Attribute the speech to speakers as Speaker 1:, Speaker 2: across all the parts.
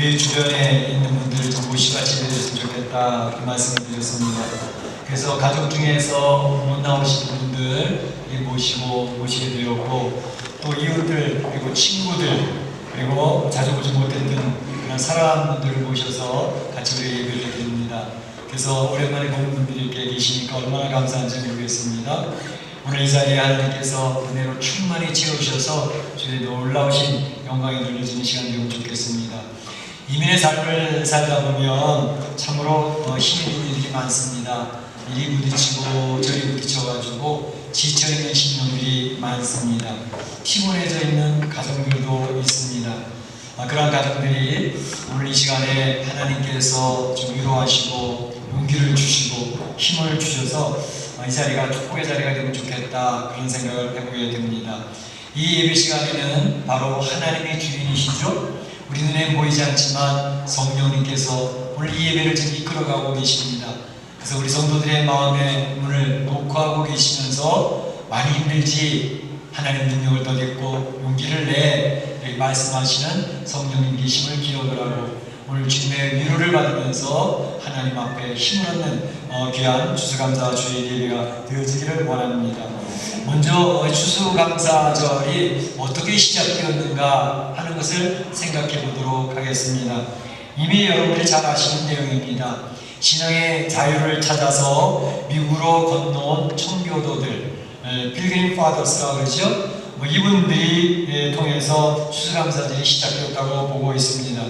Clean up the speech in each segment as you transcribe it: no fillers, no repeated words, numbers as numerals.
Speaker 1: 우리 주변에 있는 분들 좀 모시고 같이 되셨으면 좋겠다 그 말씀을 드렸습니다. 그래서 가족 중에서 못 나오신 분들 모시게 되었고, 또 이웃들 그리고 친구들 그리고 자주 보지 못했던 그런 사람들을 모셔서 같이 우리 예배를 드립니다. 그래서 오랜만에 보는 분들이 이렇게 계시니까 얼마나 감사한지 모르겠습니다. 오늘 이 자리에 하나님께서 은혜로 충만히 채우셔서 주의 놀라우신 영광이 눌려지는 시간 되면 좋겠습니다. 이민의 삶을 살다 보면 참으로 힘이 드는 일이 많습니다. 이리 부딪히고 저리 부딪혀가지고 지쳐있는 심령들이 많습니다. 피곤해져 있는 가정들도 있습니다. 그러한 가정들이 오늘 이 시간에 하나님께서 좀 위로하시고 용기를 주시고 힘을 주셔서 이 자리가 축복의 자리가 되면 좋겠다, 그런 생각을 해보게 됩니다. 이 예배 시간에는 바로 하나님의 주인이시죠. 우리 눈에 보이지 않지만 성령님께서 오늘 이 예배를 지금 이끌어가고 계십니다. 그래서 우리 성도들의 마음의 문을 녹화하고 계시면서 많이 힘들지 하나님 능력을 덧입고 용기를 내 말씀하시는 성령님 계심을 기억을 하고 오늘 주님의 위로를 받으면서 하나님 앞에 힘을 얻는 귀한 추수감사 주의 예배가 되어지기를 원합니다. 먼저 추수감사절이 어떻게 시작되었는가 하는 것을 생각해 보도록 하겠습니다. 이미 여러분들이 잘 아시는 내용입니다. 신앙의 자유를 찾아서 미국으로 건너온 청교도들, 필그림 파더스라고 그러죠. 이분들이 통해서 추수감사절이 시작되었다고 보고 있습니다.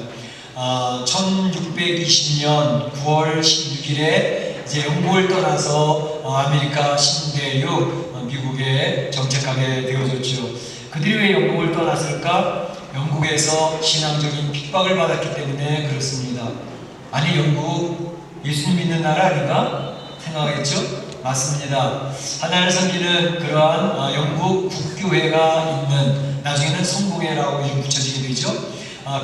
Speaker 1: 1620년 9월 16일에 이제 영국을 떠나서 아메리카 신대륙 미국에 정착하게 되어졌죠. 그들이 왜 영국을 떠났을까? 영국에서 신앙적인 핍박을 받았기 때문에 그렇습니다. 아니, 영국 예수님 믿는 나라 아닌가? 생각하겠죠? 맞습니다. 하나를 섬기는 그러한 영국 국교회가 있는, 나중에는 성공회라고 붙여지게 되죠.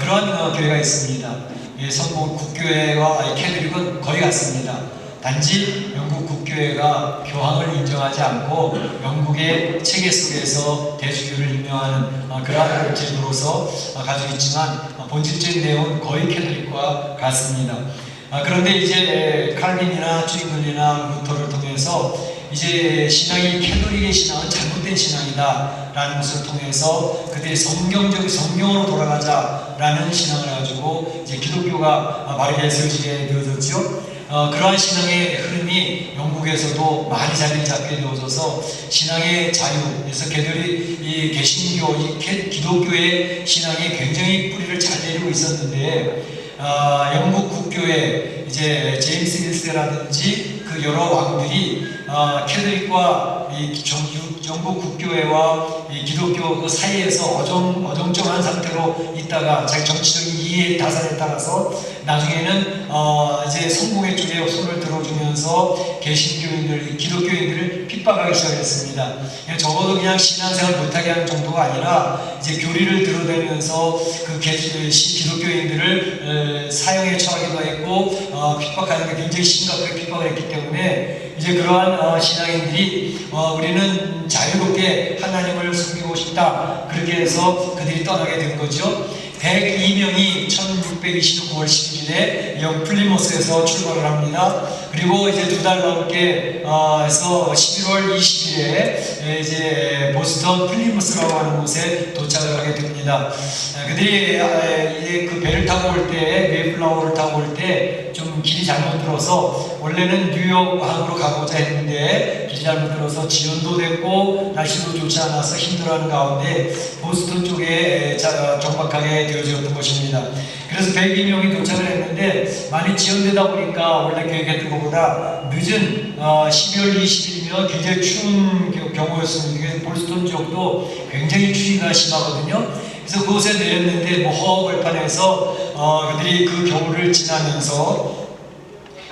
Speaker 1: 그러한 교회가 있습니다. 성공 국교회와 캐톨릭은 거의 같습니다. 단지 영국 국교회가 교황을 인정하지 않고 영국의 체계 속에서 대주교를 임명하는 그러한 제도로서 가지고 있지만 본질적인 내용은 거의 캐톨릭과 같습니다. 그런데 이제 칼빈이나 주잉글이나 루터를 통해서 이제 신앙이 캐톨릭의 신앙은 잘못된 신앙이다 라는 것을 통해서 그들이 성경으로 돌아가자라는 신앙을 가지고 이제 기독교가 바르게 세워지게 되어졌죠. 그러한 신앙의 흐름이 영국에서도 많이 자리를 잡게 되어져서 신앙의 자유에서 걔들이 이 개신교, 기독교의 신앙이 굉장히 뿌리를 잘 내리고 있었는데 영국 국교의 이제 제임스 윌스라든지 그 여러 왕들이 캐톨릭과 영국 국교회와 이 기독교 그 사이에서 어정쩡한 상태로 있다가 자기 정치적인 이해 다산에 따라서 나중에는 이제 성공회 쪽에 손을 들어주면서 개신교인들, 기독교인들을 핍박하기 시작했습니다. 적어도 그냥 신앙생활 못하게 하는 정도가 아니라 이제 교리를 들어대면서 그 기독교인들을 사형에 처하기도 했고 핍박하는 게 굉장히 심각하게 핍박을 했기 때문에 이제 그러한 신앙인들이 우리는 자유롭게 하나님을 섬기고 싶다, 그렇게 해서 그들이 떠나게 된 거죠. 102명이 1620년 9월 11일에 영 플리머스에서 출발을 합니다. 그리고 이제 2달 넘게 해서 11월 20일에 이제 보스턴 플리머스라고 하는 곳에 도착을 하게 됩니다. 그들이 그 배를 타고 올 때, 메이플라워를 타고 올 때 좀 길이 잘못 들어서 원래는 뉴욕항으로 가고자 했는데 길이 잘못 들어서 지연도 됐고 날씨도 좋지 않아서 힘들어하는 가운데 보스턴 쪽에 정박하게 되어졌던 것입니다. 그래서 102명이 도착을 했는데 많이 지연되다 보니까 원래 계획했던 것보다 늦은 12월 20일이면 굉장히 추운 경우였습니다. 보스턴 지역도 굉장히 추위가 심하거든요. 그래서 그곳에 내렸는데 허허벌판에서 그들이 그 겨울을 지나면서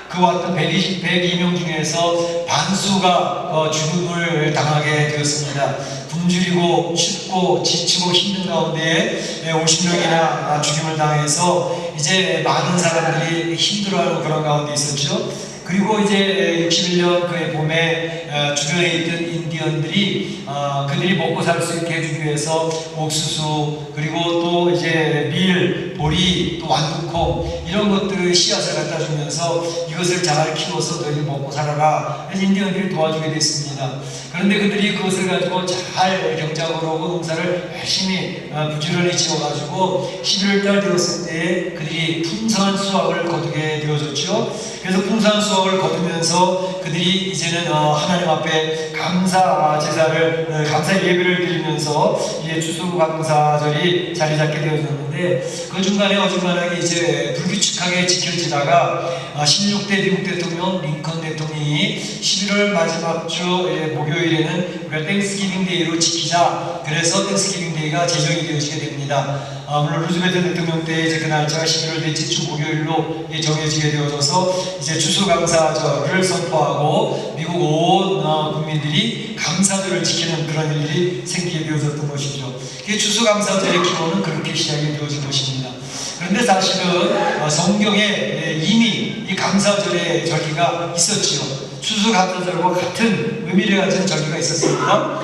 Speaker 1: 그 왔던 102명 중에서 반수가 죽음을 당하게 되었습니다. 굶주리고 춥고 지치고 힘든 가운데 50명이나 죽임을 당해서 이제 많은 사람들이 힘들어하는 그런 가운데 있었죠. 그리고 이제 61년 그해 봄에 주변에 있던 인디언들이 그들이 먹고 살 수 있게 해주기 위해서 옥수수 그리고 또 이제 밀, 보리, 또 완두콩 이런 것들을 씨앗을 갖다 주면서 이것을 잘 키워서 너희 먹고 살아라. 그래서 인디언들이 도와주게 됐습니다. 그런데 그들이 그것을 가지고 잘 경작으로 농사를 열심히 부지런히 지어가지고 11월달 되었을 때 그들이 풍성한 수확을 거두게 되어졌죠. 그래서 풍성한 수확을 거두면서 그들이 이제는 하나님 앞에 감사 제사를 감사 예배를 드리면서 이제 추수감사절이 자리 잡게 되어졌는데, 그 중간에 어중간하게 이제 불규칙하게 지켜지다가 16대 미국 대통령 링컨 대통령이 11월 마지막 주 목요일에는 우리가 땡스기빙 데이로 지키자. 그래서 땡스기빙 데이가 제정이 되어지게 됩니다. 물론 루즈벨트 대통령 때 이제 그 날짜가 11월 넷째 주 목요일로 정해지게 되어져서 이제 추수감사절을 선포하고 미국 온 국민들이 감사절을 지키는 그런 일이 생기게 되어졌던 것이죠. 추수감사절의 기원은 그렇게 시작이 되어진 것입니다. 그런데 사실은 성경에 이미 이 감사절의 절기가 있었지요. 추수감사절과 같은 의미를 가진 절기가 있었습니다.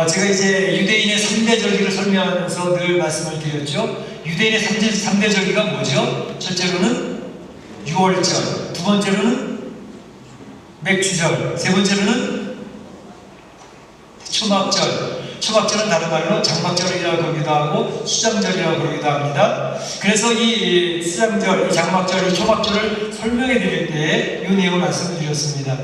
Speaker 1: 제가 이제 유대인의 3대 절기를 설명하면서 늘 말씀을 드렸죠. 유대인의 3대 절기가 뭐죠? 첫째로는 유월절, 두 번째로는 맥주절, 세 번째로는 초막절. 초막절은 다른 말로 장막절이라고 그러기도 하고 수장절이라고 그러기도 합니다. 그래서 이 수장절, 이 장막절, 이 초막절을 설명해 드릴 때 이 내용을 말씀드렸습니다.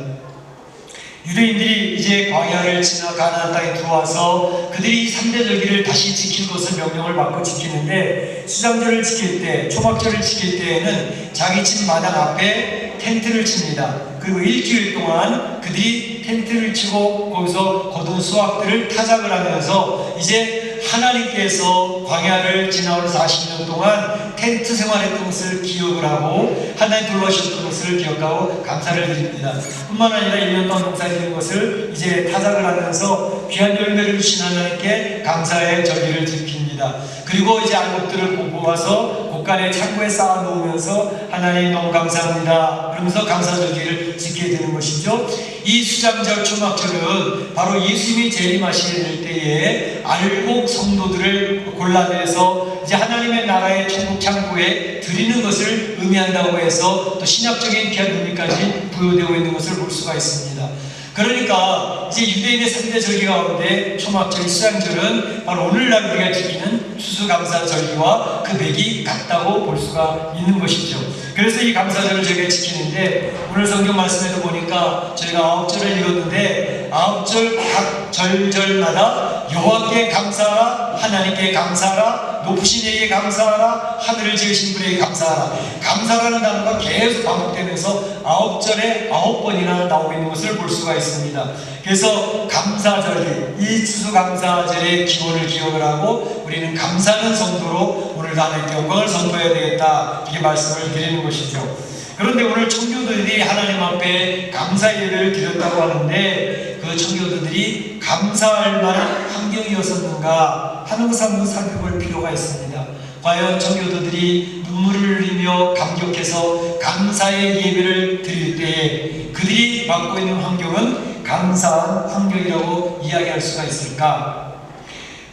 Speaker 1: 유대인들이 이제 광야를 지나 가나안 땅에 들어와서 그들이 3대 절기를 다시 지킬 것을 명령을 받고 지키는데, 수장절을 지킬 때, 초막절을 지킬 때에는 자기 집 마당 앞에 텐트를 칩니다. 그리고 일주일 동안 그들이 텐트를 치고 거기서 거둔 수확들을 타작을 하면서 이제 하나님께서 광야를 지나온 40년 동안 텐트 생활했던 것을 기억을 하고 하나님 돌보셨던 것을 기억하고 감사를 드립니다. 뿐만 아니라 1년 동안 농사짓는 것을 이제 타작을 하면서 귀한 열매를 주신 하나님께 감사의 절기를 지킵니다. 그리고 이제 안목들을 모아서 곳간에 창고에 쌓아 놓으면서 하나님 너무 감사합니다 그러면서 감사절기를 지키게 되는 것이죠. 이 수장절, 초막절은 바로 예수님이 재림하시게 될 때에 알곡 성도들을 골라내서 이제 하나님의 나라의 천국 창고에 드리는 것을 의미한다고 해서 또 신약적인 귀한 의미까지 부여되고 있는 것을 볼 수가 있습니다. 그러니까 이제 유대인의 3대 절기 가운데 초막절, 수장절은 바로 오늘날 우리가 지키는 추수감사절기와 그 맥이 같다고 볼 수가 있는 것이죠. 그래서 이 감사절을 저희가 지키는데, 오늘 성경 말씀에도 보니까 저희가 9절을 읽었는데 9절 각 절절마다 여호와께 감사하라, 하나님께 감사하라, 높으신 이에게 감사하라, 하늘을 지으신 분에게 감사하라. 감사라는 단어가 계속 반복되면서 9절에 9번이나 나오고 있는 것을 볼 수가 있습니다. 그래서 감사절기, 이 추수감사절의 기원을 기억을 하고 우리는 감사하는 성도로 오늘도 하나님께 영광을 선포해야 되겠다, 이렇게 말씀을 드리는 것이죠. 그런데 오늘 청교도들이 하나님 앞에 감사 예배를 드렸다고 하는데, 그 청교도들이 감사할 만한 환경이었었는가 하는 것을 한번 살펴볼 필요가 있습니다. 과연 청교도들이 눈물을 흘리며 감격해서 감사의 예배를 드릴 때에 그들이 맡고 있는 환경은 감사한 환경이라고 이야기할 수가 있을까?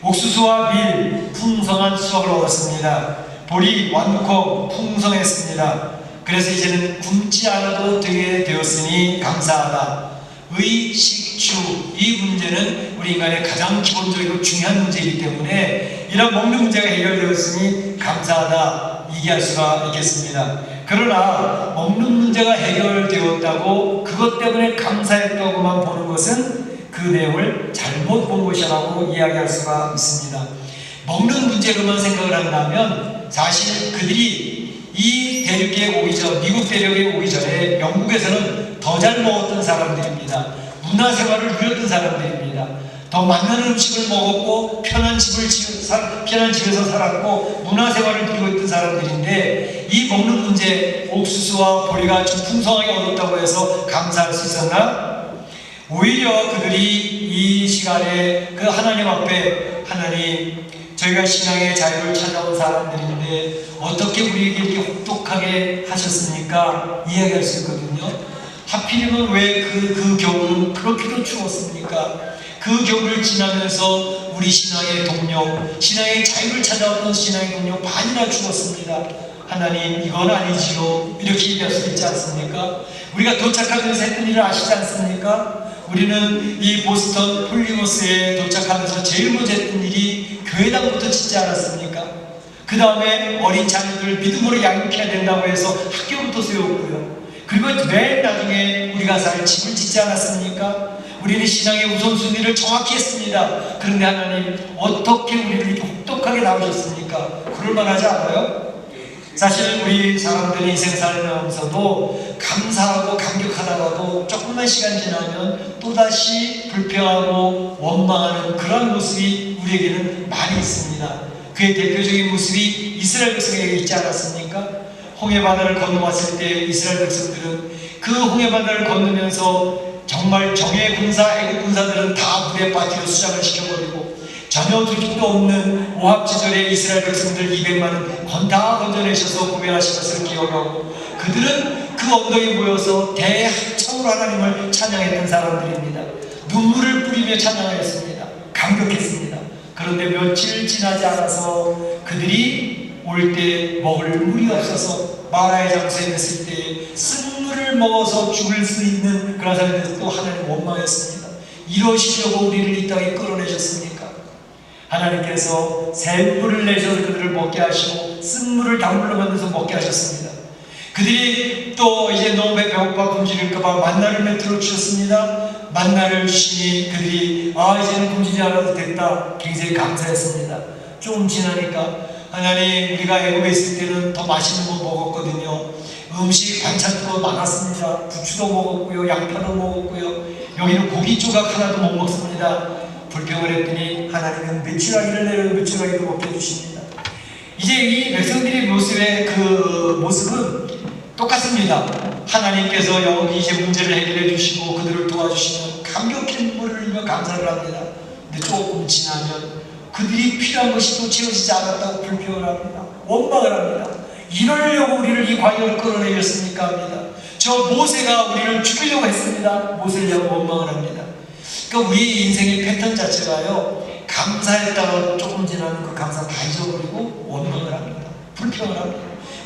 Speaker 1: 옥수수와 밀 풍성한 수확을 얻었습니다. 보리, 완두콩 풍성했습니다. 그래서 이제는 굶지 않아도 되게 되었으니 감사하다. 의, 식, 주, 이 문제는 우리 인간의 가장 기본적이고 중요한 문제이기 때문에 이런 먹는 문제가 해결되었으니 감사하다, 얘기할 수가 있겠습니다. 그러나 먹는 문제가 해결되었다고 그것 때문에 감사했다고만 보는 것은 그 내용을 잘못 본 것이라고 이야기할 수가 있습니다. 먹는 문제로만 생각을 한다면 사실 그들이 이 대륙에 오기 전, 미국 대륙에 오기 전에 영국에서는 더 잘 먹었던 사람들입니다. 문화생활을 누렸던 사람들입니다. 더 맛나는 음식을 먹었고 편한 집에서 살았고 문화생활을 누리고 있던 사람들인데, 이 먹는 문제, 옥수수와 보리가 좀 풍성하게 얻었다고 해서 감사할 수 있었나? 오히려 그들이 이 시간에 그 하나님 앞에, 하나님, 저희가 신앙의 자유를 찾아온 사람들인데 어떻게 우리에게 이렇게 혹독하게 하셨습니까? 이야기할 수 있거든요. 하필이면 왜 그 겨울은 그렇게도 추웠습니까? 그 겨울을 지나면서 우리 신앙의 동력, 신앙의 자유를 찾아오는 신앙의 동력 반이나 죽었습니다. 하나님, 이건 아니지요. 이렇게 얘기할 수 있지 않습니까? 우리가 도착하면서 했던 일을 아시지 않습니까? 우리는 이 보스턴 폴리모스에 도착하면서 제일 먼저 했던 일이 교회당부터 짓지 않았습니까? 그 다음에 어린 자녀들을 믿음으로 양육해야 된다고 해서 학교부터 세웠고요. 그리고 맨 나중에 우리가 살 집을 짓지 않았습니까? 우리는 신앙의 우선순위를 정확히 했습니다. 그런데 하나님, 어떻게 우리를 이렇게 혹독하게 나오셨습니까? 그럴 만하지 않아요? 사실 우리 사람들이 인생 살면서도 감사하고 감격하다가도 조금만 시간 지나면 또다시 불평하고 원망하는 그런 모습이 우리에게는 많이 있습니다. 그의 대표적인 모습이 이스라엘 백성에게 있지 않았습니까? 홍해바다를 건너왔을 때 이스라엘 백성들은 그 홍해바다를 건너면서 정말 정예 군사, 애국 군사들은 다 물에 빠뜨려 수장을 시켜버리고 전혀 조직도 없는 오합지졸의 이스라엘 백성들 200만은 다 건져내셔서 구별하신 것을 기억하고 그들은 그 언덕에 모여서 대합창으로 하나님을 찬양했던 사람들입니다. 눈물을 뿌리며 찬양하였습니다. 감격했습니다. 그런데 며칠 지나지 않아서 그들이 올 때 먹을 물이 없어서 마라의 장소에 있을 때 쓴물을 먹어서 죽을 수 있는 그런 사람들에서 또 하나님 원망했습니다. 이러시려고 우리를 이 땅에 끌어내셨습니까? 하나님께서 샘물을 내셔서 그들을 먹게 하시고 쓴물을 단물로 만들어서 먹게 하셨습니다. 그들이 또 이제 너무 배고파 굶주릴까봐 만나를 멘트로 주셨습니다. 만나를 주시니 그들이 이제는 굶주리지 않아도 됐다 굉장히 감사했습니다. 좀 지나니까 하나님, 우리가 애굽에 있을 때는 더 맛있는 거 먹었거든요. 음식 반찬도 많았습니다. 부추도 먹었고요, 양파도 먹었고요, 여기는 고기 조각 하나도 못 먹습니다. 불평을 했더니 하나님은 메추라기를 내려 메추라기도 먹게 해주십니다. 이제 이 백성들의 모습의 그 모습은 똑같습니다. 하나님께서 여기 이제 문제를 해결해 주시고 그들을 도와주시면 감격의 눈물을 흘리며 감사를 합니다. 근데 조금 지나면 그들이 필요한 것이 또 채워지지 않았다고 불평을 합니다. 원망을 합니다. 이러려고 우리를 이 광야를 끌어내렸습니까? 합니다. 저 모세가 우리를 죽이려고 했습니다. 모세를 향해 원망을 합니다. 그러니까 우리 인생의 패턴 자체가요, 감사했다가 조금 지나면 그 감사 다 잊어버리고 원망을 합니다. 불평을 합니다.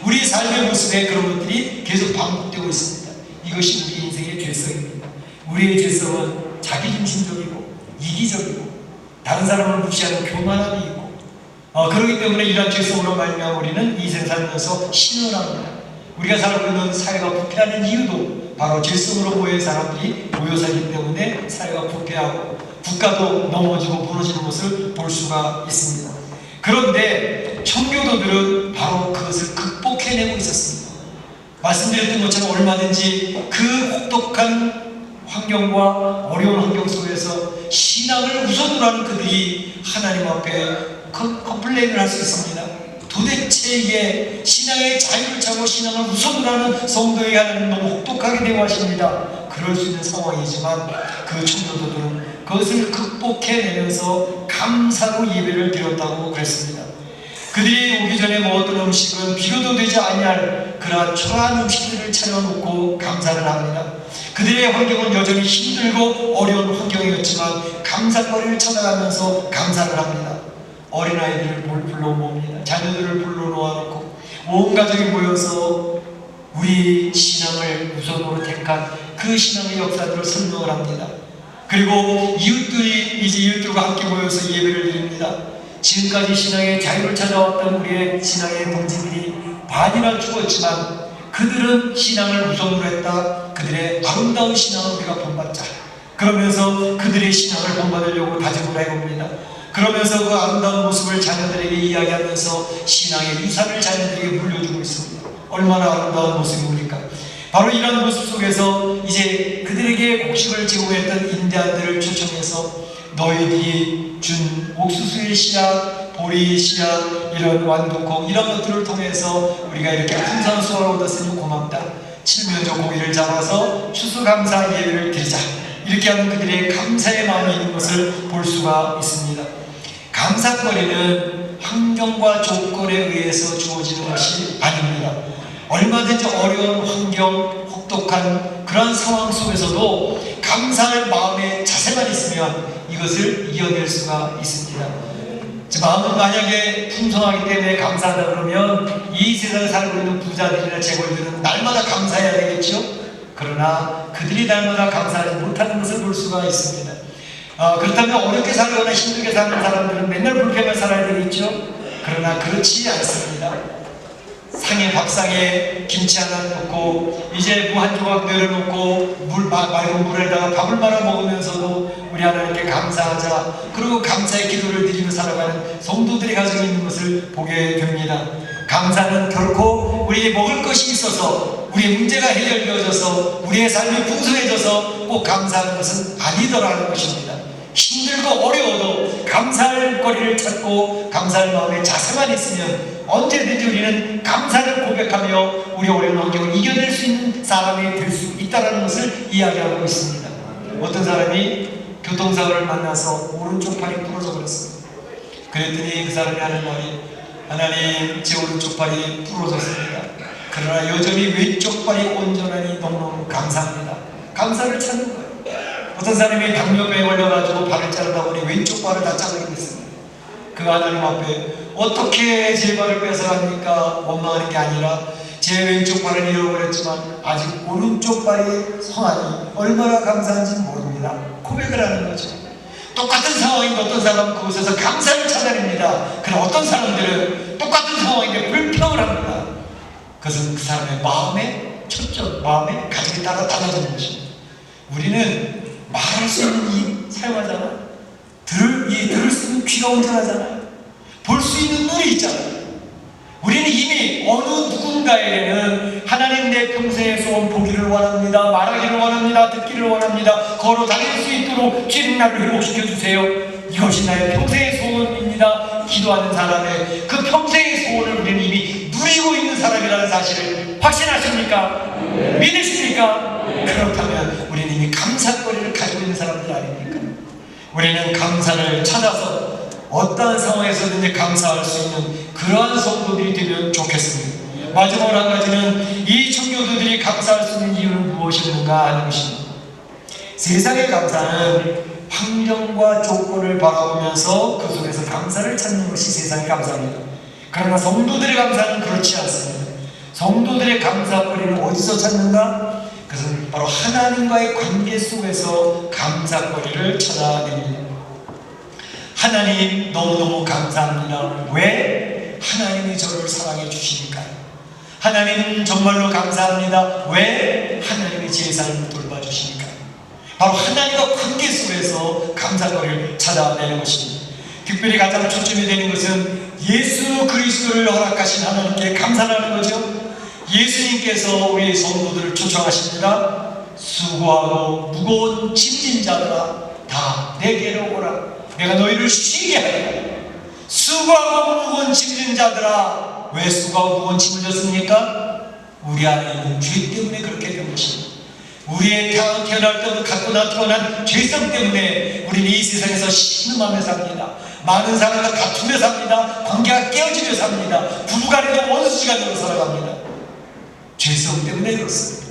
Speaker 1: 우리 삶의 모습에 그런 것들이 계속 반복되고 있습니다. 이것이 우리 인생의 죄성입니다. 우리의 죄성은 자기중심적이고 이기적이고 다른 사람을 무시하는 교만함이 있고 그렇기 때문에 이러한 죄성으로 말미암아 우리는 이 세상 살면서 신을 합니다. 우리가 살고 있는 사회가 부패하는 이유도 바로 죄성으로 모인 사람들이 모여 살기 때문에 사회가 부패하고 국가도 넘어지고 무너지는 것을 볼 수가 있습니다. 그런데 청교도들은 바로 그것을 극복해내고 있었습니다. 말씀드렸던 것처럼 얼마든지 그 혹독한 환경과 어려운 환경 속에서 신앙을 우선으로 하는 그들이 하나님 앞에 컴플레인을 할 수 있습니다. 도대체 이게 신앙의 자유를 찾고 신앙을 우선으로 하는 성도에게 하나님 너무 혹독하게 대우하십니다. 그럴 수 있는 상황이지만 그 청교도들은 그것을 극복해내면서 감사로 예배를 드렸다고 그랬습니다. 그들이 오기 전에 먹었던 음식은 비교도 되지 아니할 그러한 초라한 음식들을 차려놓고 감사를 합니다. 그들의 환경은 여전히 힘들고 어려운 환경이었지만 감사거리를 찾아가면서 감사를 합니다. 어린아이들을 불러 모읍니다. 자녀들을 불러 놓아놓고 온 가족이 모여서 우리 신앙을 우선으로 택한 그 신앙의 역사들을 설명을 합니다. 그리고 이웃들과 함께 모여서 예배를 드립니다. 지금까지 신앙의 자유를 찾아왔던 우리의 신앙의 동지들이 반이나 죽었지만 그들은 신앙을 우선으로 했다. 그들의 아름다운 신앙을 우리가 본받자. 그러면서 그들의 신앙을 본받으려고 다짐을 해봅니다. 그러면서 그 아름다운 모습을 자녀들에게 이야기하면서 신앙의 유산을 자녀들에게 물려주고 있습니다. 얼마나 아름다운 모습입니까? 바로 이런 모습 속에서 이제 그들에게 곡식을 제공했던 인디안들을 초청해서 너희들이 준 옥수수의 씨앗, 보리의 씨앗, 이런 완두콩 이런 것들을 통해서 우리가 이렇게 풍성한 수확을 얻었으니 고맙다. 칠면조 고기를 잡아서 추수감사 예배를 드리자. 이렇게 하는 그들의 감사의 마음이 있는 것을 볼 수가 있습니다. 감사거리는 환경과 조건에 의해서 주어지는 것이 아닙니다. 얼마든지 어려운 환경, 혹독한 그런 상황 속에서도 감사할 마음의 자세만 있으면 이 이것을 이겨낼 수가 있습니다. 마음은 만약에 풍성하기 때문에 감사하다 그러면 이 세상에 살고 있는 부자들이나 재벌들은 날마다 감사해야 되겠죠. 그러나 그들이 날마다 감사하지 못하는 것을 볼 수가 있습니다. 그렇다면 어렵게 살거나 힘들게 사는 사람들은 맨날 불평을 살아야 되겠죠. 그러나 그렇지 않습니다. 상에 밥상에 김치 하나 넣고 이제 무 한 조각 내려놓고 맑은 물에다가 밥을 말아 먹으면서도 우리 하나님께 감사하자, 그리고 감사의 기도를 드리며 살아가는 성도들의 가정이 있는 것을 보게 됩니다. 감사는 결코 우리의 먹을 것이 있어서 우리의 문제가 해결되어져서 우리의 삶이 풍성해져서 꼭 감사하는 것은 아니더라는 것입니다. 힘들고 어려워도 감사할 거리를 찾고 감사할 마음의 자세만 있으면 언제든지 우리는 감사를 고백하며 우리 어려운 환경을 이겨낼 수 있는 사람이 될 수 있다는 것을 이야기하고 있습니다. 어떤 사람이 교통사고를 만나서 오른쪽 팔이 부러져 버렸습니다. 그랬더니 그 사람이 하는 말이, 하나님, 제 오른쪽 팔이 부러졌습니다. 그러나 여전히 왼쪽 팔이 온전하니 너무너무 감사합니다. 감사를 찾는 거예요. 어떤 사람이 당뇨병에 걸려가지고 발을 자르다 보니 왼쪽 발을 다 자르게 됐습니다. 그 하나님 앞에 어떻게 제 발을 뺏어갑니까? 원망하는 게 아니라 제 왼쪽 발을 잃어버렸지만 아직 오른쪽 발이 성하니 얼마나 감사한지 모릅니다. 고백을 하는 거죠. 똑같은 상황인데 어떤 사람은 그곳에서 감사를 찾아냅니다. 그러나 어떤 사람들은 똑같은 상황인데 불평을 합니다. 그것은 그 사람의 마음의 초점, 마음의 가정에 따라 달라지는 것입니다. 우리는 말할 수 있는 입 사용하잖아요. 들을 수 있는 귀가 온전하잖아요. 볼 수 있는 눈이 있잖아요. 우리는 이미 어느 누군가에게는 하나님 내 평생의 소원 보기를 원합니다. 말하기를 원합니다. 듣기를 원합니다. 걸어 다닐 수 있도록 주님 나를 회복시켜 주세요. 이것이 나의 평생의 소원입니다. 기도하는 사람의 그 평생의 소원을 우리는 이미 누리고 있는 사람이라는 사실을 확신하십니까? 믿으십니까? 그렇다면 우리는 이미 감사거리를 가지고 있는 사람들 아닙니까? 우리는 감사를 찾아서 어떠한 상황에서든지 감사할 수 있는 그러한 성도들이 되면 좋겠습니다. 마지막으로 한 가지는 이 청교도들이 감사할 수 있는 이유는 무엇이었는가 하는 것입니다. 세상의 감사는 환경과 조건을 바라보면서 그 속에서 감사를 찾는 것이 세상의 감사입니다. 그러나 성도들의 감사는 그렇지 않습니다. 성도들의 감사거리는 어디서 찾는가? 그것은 바로 하나님과의 관계 속에서 감사거리를 찾아냅니다. 하나님, 너무너무 감사합니다. 왜? 하나님이 저를 사랑해 주시니까요. 하나님, 정말로 감사합니다. 왜? 하나님이 제 삶을 돌봐주시니까요. 바로 하나님과 관계 속에서 감사거리를 찾아내는 것입니다. 특별히 가장 초점이 되는 것은 예수 그리스도를 허락하신 하나님께 감사하는 거죠. 예수님께서 우리 성도들을 초청하십니다. 수고하고 무거운 짐진 자들아 다 내게로 오라. 내가 너희를 쉬게 하리라. 수고하고 무거운 짐진 자들아. 왜 수고하고 무거운 짐을 졌습니까? 우리 안에 있는 죄 때문에 그렇게 된 것입니다. 우리의 태어날 때부터 갖고 나타난 죄성 때문에 우리는 이 세상에서 신음하며 삽니다. 많은 사람과 다투며 삽니다. 관계가 깨어지며 삽니다. 부부간에도 원수지가 되어 살아갑니다. 죄성 때문에 그렇습니다.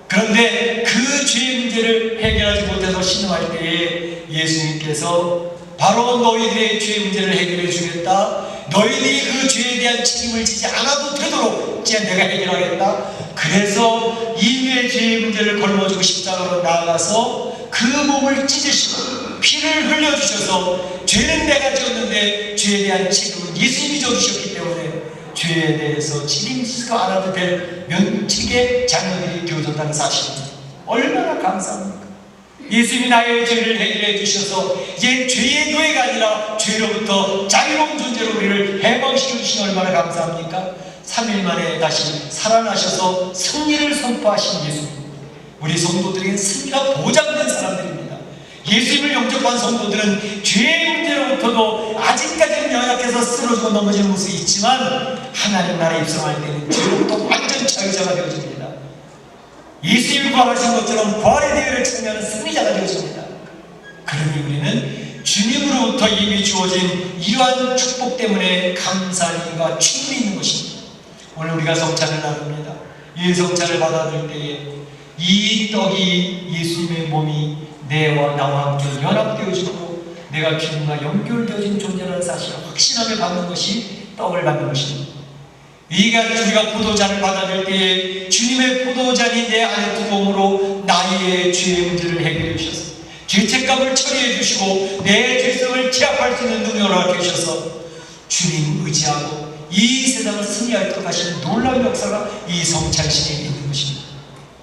Speaker 1: 그런데 그 죄의 문제를 해결하지 못해서 신음할 때에 예수님께서 바로 너희들의 죄의 문제를 해결해 주겠다. 너희들이 그 죄에 대한 책임을 지지 않아도 되도록 이제 내가 해결하겠다. 그래서 인류의 죄의 문제를 걸머지고 십자가로 나아가서 그 몸을 찢으시고 피를 흘려주셔서 죄는 내가 지었는데 죄에 대한 책임은 예수님이 져주셨기 때문에 죄에 대해서 책임지지도 않아도 될 면책의 자녀들이 되어졌다는 사실입니다. 얼마나 감사합니까? 예수님이 나의 죄를 해결해 주셔서 이제 죄의 노예가 아니라 죄로부터 자유로운 존재로 우리를 해방시켜 주시니 얼마나 감사합니까? 3일 만에 다시 살아나셔서 승리를 선포하신 예수님. 우리 성도들에게 승리가 보장된 사람들입니다. 예수님을 영접한 성도들은 죄의 문제로부터도 아직까지는 연약해서 쓰러지고 넘어지는 모습이 있지만 하나님 나라에 입성할 때는 죄로부터 완전 자유자가 되어집니다. 예수님이 부활하신 것처럼 부활의 대회를 참여하는 승리자가 되어집니다. 그러니 우리는 주님으로부터 이미 주어진 이러한 축복 때문에 감사함과 충분히 있는 것입니다. 오늘 우리가 성찬을 나눕니다. 이 성찬을 받아들 때에 이 떡이 예수님의 몸이 나와 함께 연합되어지고 내가 주님과 연결되어진 존재라는 사실을 확신하며 받는 것이 떡을 받는 것입니다. 우리가 포도잔을 받아들 때에 주님의 포도잔이 내 안에 두꺼움으로 나의 죄의 문제를 해결해 주셔서 죄책감을 처리해 주시고 내 죄성을 제압할 수 있는 능력을 허락해 주셔서 주님 의지하고 이 세상을 승리할 것 하시는 놀라운 역사가 이 성찬식에 있는 것입니다.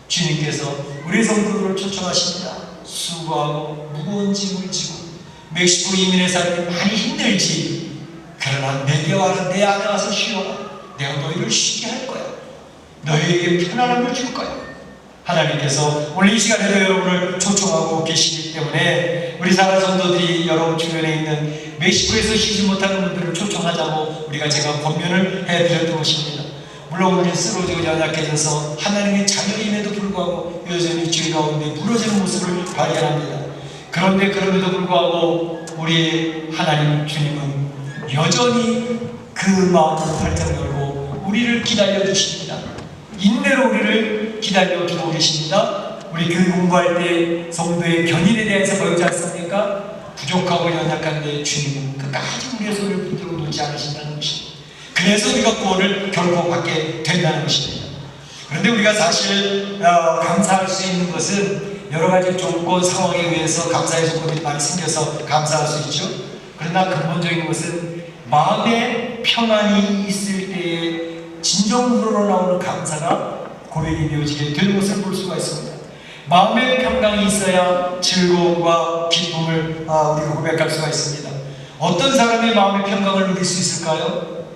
Speaker 1: 주님께서 우리 성도들을 초청하십니다. 수고하고 무거운 짐을 지고 멕시코 이민의 삶이 많이 힘들지, 그러나 내 안에 와서 쉬어라. 내가 너희를 쉬게 할 거야. 너희에게 편안함을 줄 거야. 하나님께서 오늘 이 시간에도 여러분을 초청하고 계시기 때문에 우리 사랑 성도들이 여러분 주변에 있는 멕시코에서 쉬지 못하는 분들을 초청하자고 제가 권면을 해드렸던 것입니다. 물론 우리는 쓰러지고 연약해져서 하나님의 자녀임에도 불구하고 여전히 죄 가운데 무너지는 모습을 발견합니다. 그런데 그럼에도 불구하고 우리 하나님 주님은 여전히 그 마음을 활짝 열고 우리를 기다려 주십니다. 인내로 우리를 기다려 주고 계십니다. 우리 교육 공부할 때 성도의 견인에 대해서 배우지 않습니까? 부족하고 연약한데 주님은 끝까지 우리의 손을 붙들고 놓지 않으신다는 것입니다. 그래서 우리가 구원을 결코 받게 된다는 것입니다. 그런데 우리가 사실 감사할 수 있는 것은 여러 가지 조건, 상황에 의해서 감사의 조건들이 많이 생겨서 감사할 수 있죠. 그러나 근본적인 것은 마음에 평안이 있을 때에 진정으로 나오는 감사가 고백이 되어지게 되는 것을 볼 수가 있습니다. 마음의 평강이 있어야 즐거움과 기쁨을 우리가 고백할 수가 있습니다. 어떤 사람의 마음의 평강을 누릴 수 있을까요?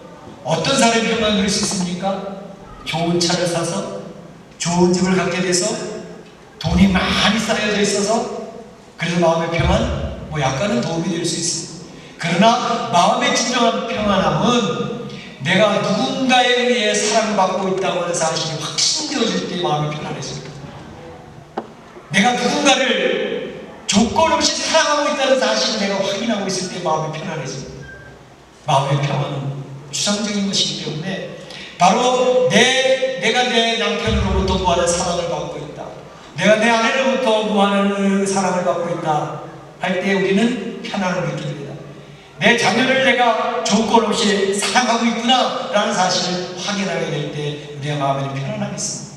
Speaker 1: 어떤 사람의 평강을 누릴 수 있습니까? 좋은 차를 사서, 좋은 집을 갖게 돼서, 돈이 많이 쌓여져 있어서, 그래서 마음의 평안, 약간은 도움이 될 수 있습니다. 그러나 마음의 진정한 평안함은 내가 누군가에 의해 사랑받고 있다고 하는 사실이 확신되어질 때 마음이 편안해집니다. 내가 누군가를 조건 없이 사랑하고 있다는 사실을 내가 확인하고 있을 때 마음이 편안해집니다. 마음의 평안은 추상적인 것이기 때문에 바로 내가 내 남편으로부터 무한한 사랑을 받고 있다, 내가 내 아내로부터 무한한 사랑을 받고 있다 할 때 우리는 편안함을 느낍니다. 내 자녀를 내가 조건 없이 사랑하고 있구나 라는 사실을 확인하게 될 때 우리의 마음에는 편안함이 있습니다.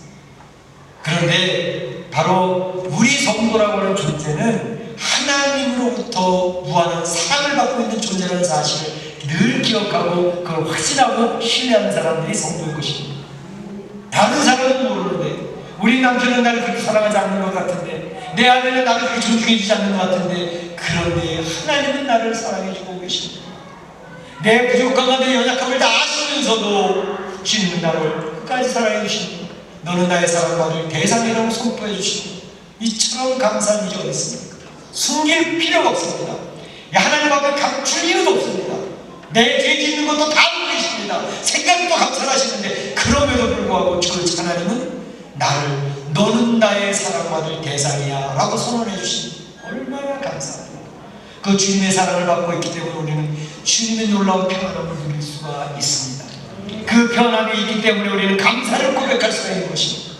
Speaker 1: 그런데 바로 우리 성도라고 하는 존재는 하나님으로부터 무한한 사랑을 받고 있는 존재라는 사실을 늘 기억하고 그걸 확신하고 신뢰하는 사람들이 성도인 것입니다. 다른 사람은 모르는데, 우리 남편은 나를 그렇게 사랑하지 않는 것 같은데, 내 아내는 나를 그렇게 존중해 주지 않는 것 같은데, 그런데 하나님은 나를 사랑해 주고 계십니다. 내 부족함과 내 연약함을 다 아시면서도 주님은 나를 끝까지 사랑해 주십니다. 너는 나의 사랑받을 대상이라고 선포해 주십니다. 이처럼 감사한 일이 어디 있습니까? 숨길 필요가 없습니다. 하나님 앞에 감출 이유도 없습니다. 내 뒤에 있는 것도 다 알고 계십니다. 생각도 감사하시는데, 그럼에도 불구하고 그 하나님은 너는 나의 사랑받을 대상이야 라고 선언해 주십니다. 얼마나 감사합니다. 그 주님의 사랑을 받고 있기 때문에 우리는 주님의 놀라운 평안함을 누릴 수가 있습니다. 그 평안함이 있기 때문에 우리는 감사를 고백할 수가 있는 것입니다.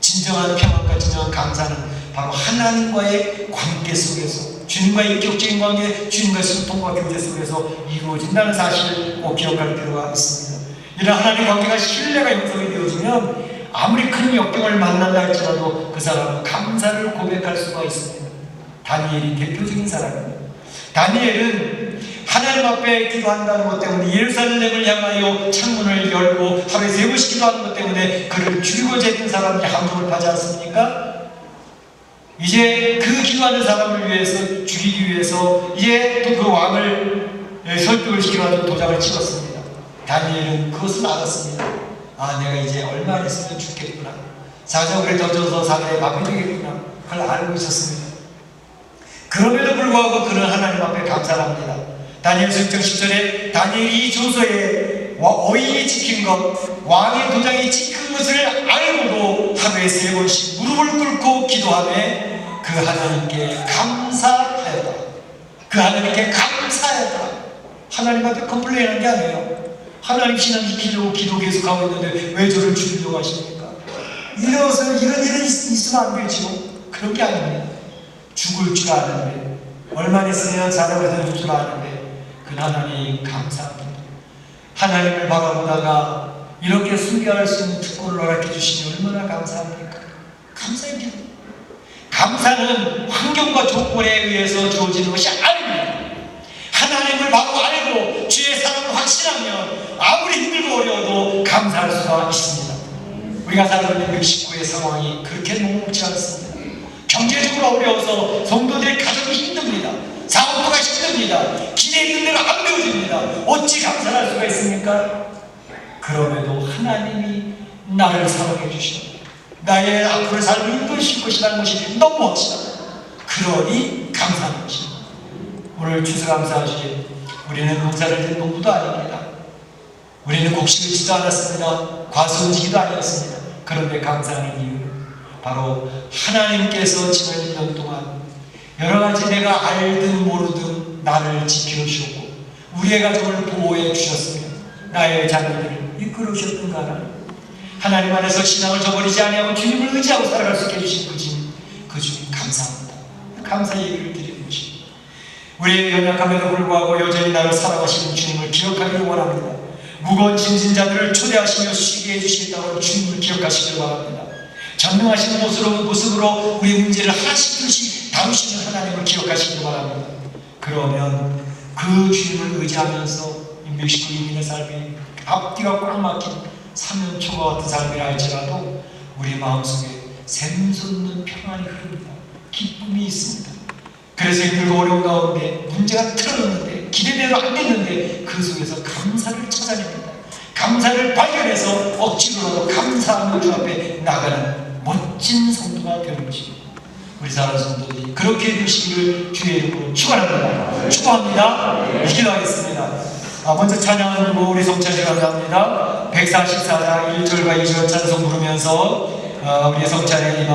Speaker 1: 진정한 평안과 진정한 감사는 바로 하나님과의 관계 속에서, 주님과의 인격적인 관계, 주님과의 소통과 교제 속에서 이루어진다는 사실을 꼭 기억할 필요가 있습니다. 이런 하나님의 관계가 신뢰가 형성이 되어지면 아무리 큰 역경을 만난다 할지라도 그 사람은 감사를 고백할 수가 있습니다. 다니엘이 대표적인 사람입니다. 다니엘은 하나님 앞에 기도한다는 것 때문에, 예루살렘을 향하여 창문을 열고 하루에 3번씩 기도하는 것 때문에 그를 죽이고자 했던 사람들이 함정을 파지 않습니까? 이제 그 기도하는 사람을 위해서, 죽이기 위해서 이제 또 그 왕을 설득을 시켜가지고 도장을 찍었습니다. 다니엘은 그것을 알았습니다. 내가 이제 얼마 안 있으면 죽겠구나, 사정을 던져서 사내에 밥이 되겠구나, 그걸 알고 있었습니다. 그럼에도 불구하고 그는 하나님 앞에 감사를 합니다. 다니엘서 6장 10절에 다니엘이 이 조서에 어인이 지킨 것, 왕의 도장이 찍힌 것을 알고도 하루에 3번씩 무릎을 꿇고 기도하며 그 하나님께 감사하였다. 그 하나님께 감사하였다. 하나님 앞에 컴플레인한 게 아니에요. 하나님 신앙 지키려고 기도 계속하고 있는데 왜 저를 죽이려고 하십니까? 이런 일은 있으면 안 되지요. 그런 게 아닙니다. 죽을 줄 아는데, 얼마 있으면 사람에서 죽을 줄 아는데 그 하나님 감사합니다. 하나님을 바라보다가 이렇게 순교할 수 있는 특권을 허락해 주시니 얼마나 감사합니까? 감사합니다. 감사는 환경과 조건에 의해서 주어지는 것이 아닙니다. 하나님을 바로 알고 주의 사랑을 확신하면 아무리 힘들고 어려워도 감사할 수가 있습니다. 우리가 살고 있는 멕시코의 상황이 그렇게 녹록지 않습니다. 경제적으로 어려워서 성도들의 가정이 힘듭니다. 사업도가 힘듭니다. 기대 있는 대로 안 되어집니다. 어찌 감사를 할 수가 있습니까? 그럼에도 하나님이 나를 사랑해 주시고 나의 앞으로의 삶을 이끌실 것이라는 것이 너무 확실합니다. 그러니 감사하는 것입니다. 오늘 추수감사주에 우리는 농사를 짓는 농부도 아닙니다. 우리는 곡식을 짓지도 않았습니다. 과수원지기도 아니었습니다. 그런데 감사하는 이유는 바로 하나님께서 지난 1년 동안 여러 가지 내가 알든 모르든 나를 지켜주셨고 우리의 가정을 보호해 주셨으며 나의 자녀들을 이끌어 주셨던가 하나님, 하나님 안에서 신앙을 저버리지 아니하고 주님을 의지하고 살아갈 수 있게 해주신 그 주님 감사합니다. 감사 얘기를 드리는 것입니다. 우리의 연약함에도 불구하고 여전히 나를 사랑하시는 주님을 기억하기를 원합니다. 무거운 짐진 자들을 초대하시며 쉬게 해주시겠다고 주님을 기억하시길 바랍니다. 전능하신 모습으로 우리 문제를 하나씩 둘씩 다루시는 하나님을 기억하시길 바랍니다. 그러면 그 주님을 의지하면서 멕시코 인민의 삶이 앞뒤가 꽉 막힌 사면초가 같은 삶이라 할지라도 우리 마음속에 샘솟는 평안이 흐릅니다. 기쁨이 있습니다. 그래서 힘들고 어려운 가운데 문제가 틀어졌는데 기대대로 안 됐는데 그 속에서 감사를 찾아냅니다. 감사를 발견해서 억지로라도 감사하며 주 앞에 나가는 멋진 성도가 되는 것입니다. 우리 사랑하는 성도들이 그렇게 되시기를 주의 이름으로 축원합니다. 축원합니다. 기도하겠습니다. 먼저 찬양을 부르고 우리 성찬을 감사합니다. 144장 1절과 2절 찬송 부르면서 우리 성찬에 임하